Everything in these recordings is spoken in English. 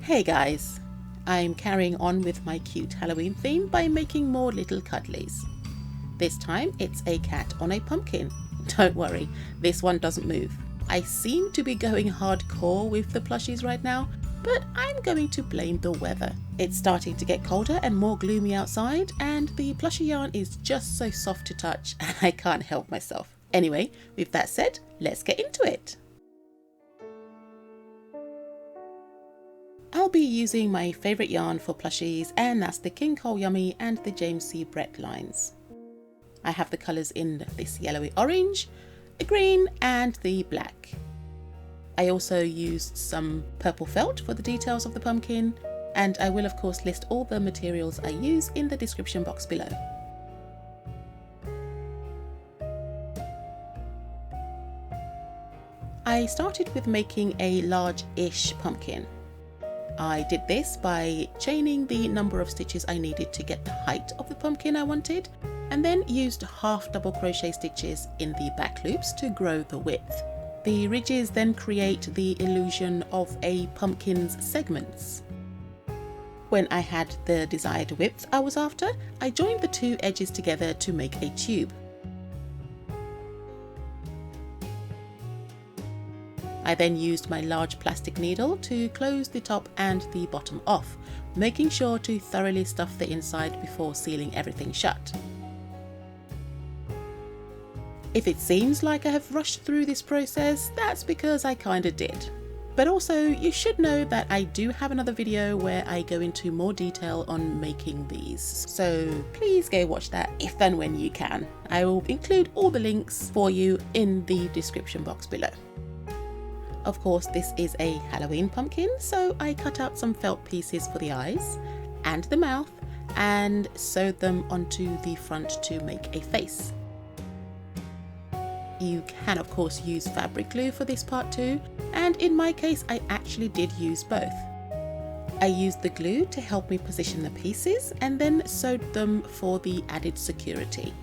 Hey guys, I'm carrying on with my cute Halloween theme by making more little cuddlies. This time it's a cat on a pumpkin. Don't worry, this one doesn't move. I seem to be going hardcore with the plushies right now, but I'm going to blame the weather. It's starting to get colder and more gloomy outside, and the plushie yarn is just so soft to touch and I can't help myself. Anyway, with that said, let's get into it. I'll be using my favourite yarn for plushies, and that's the King Cole Yummy and the James C. Brett lines. I have the colours in this yellowy orange, the green and the black. I also used some purple felt for the details of the pumpkin, and I will of course list all the materials I use in the description box below. I started with making a large-ish pumpkin. I did this by chaining the number of stitches I needed to get the height of the pumpkin I wanted, and then used half double crochet stitches in the back loops to grow the width. The ridges then create the illusion of a pumpkin's segments. When I had the desired width I was after, I joined the two edges together to make a tube. I then used my large plastic needle to close the top and the bottom off, making sure to thoroughly stuff the inside before sealing everything shut. If it seems like I have rushed through this process, that's because I kinda did. But also, you should know that I do have another video where I go into more detail on making these, so please go watch that if and when you can. I will include all the links for you in the description box below. Of course, this is a Halloween pumpkin, so I cut out some felt pieces for the eyes and the mouth and sewed them onto the front to make a face. You can of course use fabric glue for this part too, and in my case I actually did use both. I used the glue to help me position the pieces and then sewed them for the added security.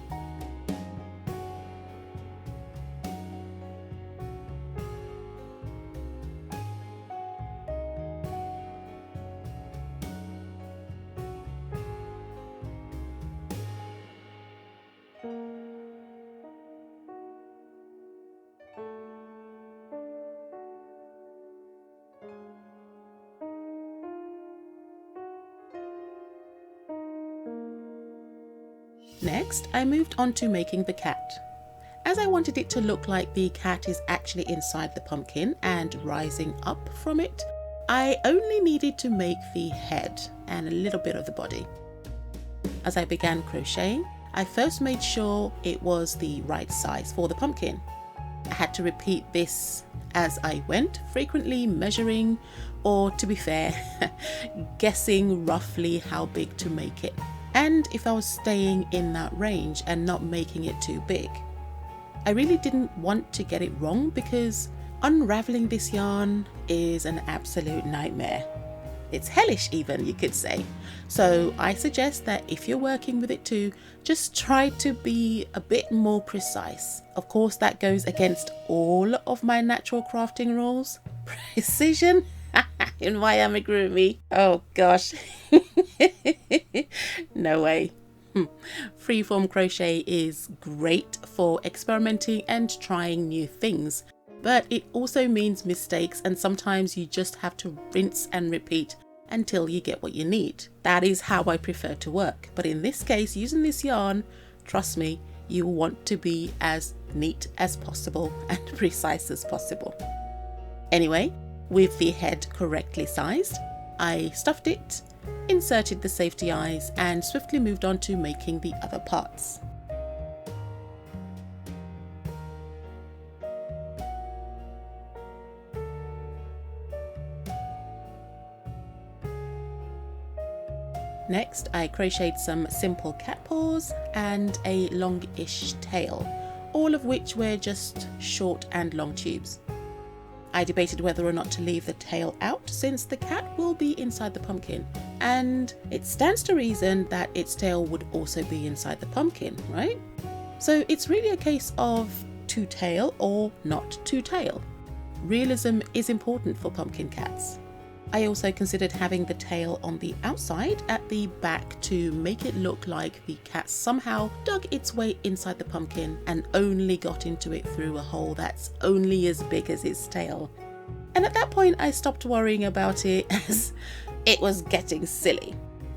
Next, I moved on to making the cat. As I wanted it to look like the cat is actually inside the pumpkin and rising up from it, I only needed to make the head and a little bit of the body. As I began crocheting, I first made sure it was the right size for the pumpkin. I had to repeat this as I went, frequently measuring, or to be fair, guessing roughly how big to make it, and if I was staying in that range and not making it too big. I really didn't want to get it wrong because unraveling this yarn is an absolute nightmare. It's hellish even, you could say. So I suggest that if you're working with it too, just try to be a bit more precise. Of course, that goes against all of my natural crafting rules. Precision in my amigurumi. Oh gosh. No way. Freeform crochet is great for experimenting and trying new things, but it also means mistakes, and sometimes you just have to rinse and repeat until you get what you need. That is how I prefer to work, but in this case, using this yarn, trust me, you want to be as neat as possible and precise as possible. Anyway, with the head correctly sized, I stuffed it, inserted the safety eyes, and swiftly moved on to making the other parts. Next, I crocheted some simple cat paws and a longish tail, all of which were just short and long tubes. I debated whether or not to leave the tail out since the cat will be inside the pumpkin, and it stands to reason that its tail would also be inside the pumpkin, right? So it's really a case of to tail or not to tail. Realism is important for pumpkin cats. I also considered having the tail on the outside at the back to make it look like the cat somehow dug its way inside the pumpkin and only got into it through a hole that's only as big as its tail. And at that point I stopped worrying about it as it was getting silly.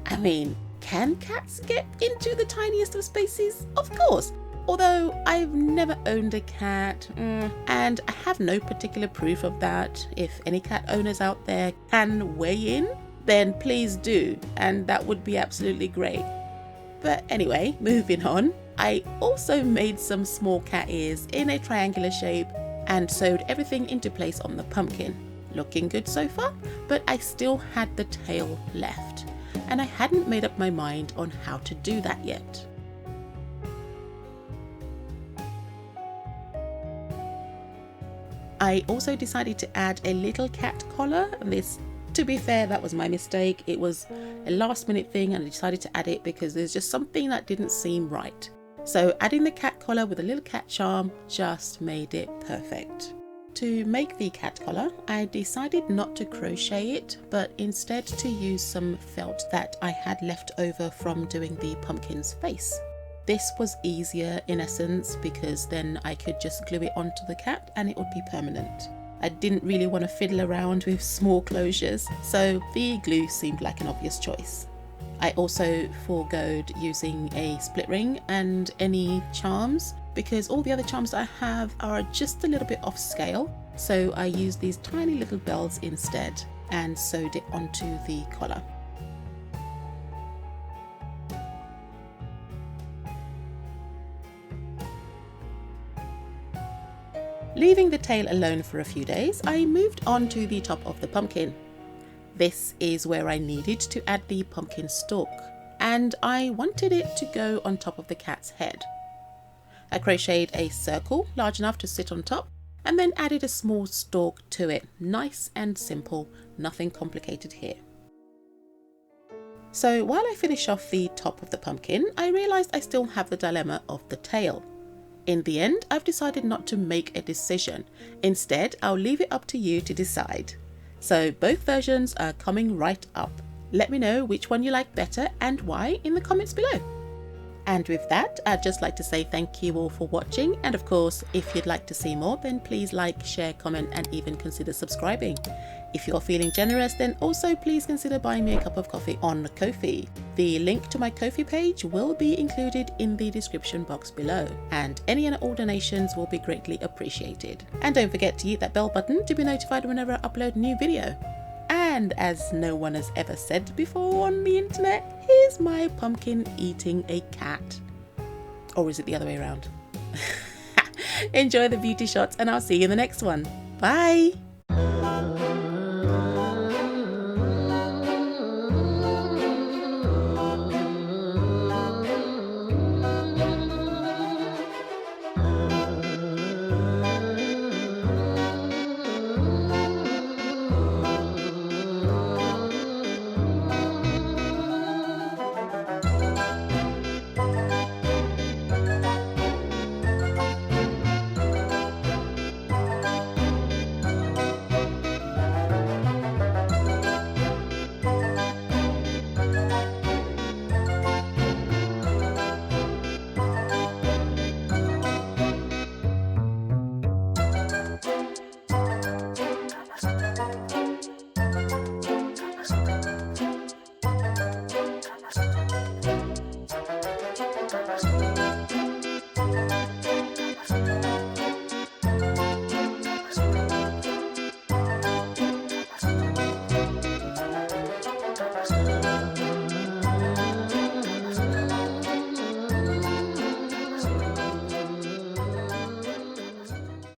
I mean, can cats get into the tiniest of spaces? Of course. Although I've never owned a cat, and I have no particular proof of that. If any cat owners out there can weigh in, then please do, and that would be absolutely great. But anyway, moving on. I also made some small cat ears in a triangular shape and sewed everything into place on the pumpkin. Looking good so far, but I still had the tail left, and I hadn't made up my mind on how to do that yet. I also decided to add a little cat collar. This, to be fair, that was my mistake. It was a last minute thing and I decided to add it because there's just something that didn't seem right. So adding the cat collar with a little cat charm just made it perfect. To make the cat collar, I decided not to crochet it, but instead to use some felt that I had left over from doing the pumpkin's face. This was easier in essence because then I could just glue it onto the cat and it would be permanent. I didn't really want to fiddle around with small closures, so the glue seemed like an obvious choice. I also foregoed using a split ring and any charms because all the other charms I have are just a little bit off scale, so I used these tiny little bells instead and sewed it onto the collar. Leaving the tail alone for a few days, I moved on to the top of the pumpkin. This is where I needed to add the pumpkin stalk, and I wanted it to go on top of the cat's head. I crocheted a circle large enough to sit on top and then added a small stalk to it. Nice and simple, nothing complicated here. So while I finish off the top of the pumpkin, I realised I still have the dilemma of the tail. In the end, I've decided not to make a decision. Instead, I'll leave it up to you to decide. So both versions are coming right up. Let me know which one you like better and why in the comments below. And with that, I'd just like to say thank you all for watching. And of course, if you'd like to see more, then please like, share, comment, and even consider subscribing. If you're feeling generous, then also please consider buying me a cup of coffee on Ko-fi. The link to my Ko-fi page will be included in the description box below, and any and all donations will be greatly appreciated. And don't forget to hit that bell button to be notified whenever I upload a new video. And as no one has ever said before on the internet, here's my pumpkin eating a cat. Or is it the other way around? Enjoy the beauty shots and I'll see you in the next one. Bye!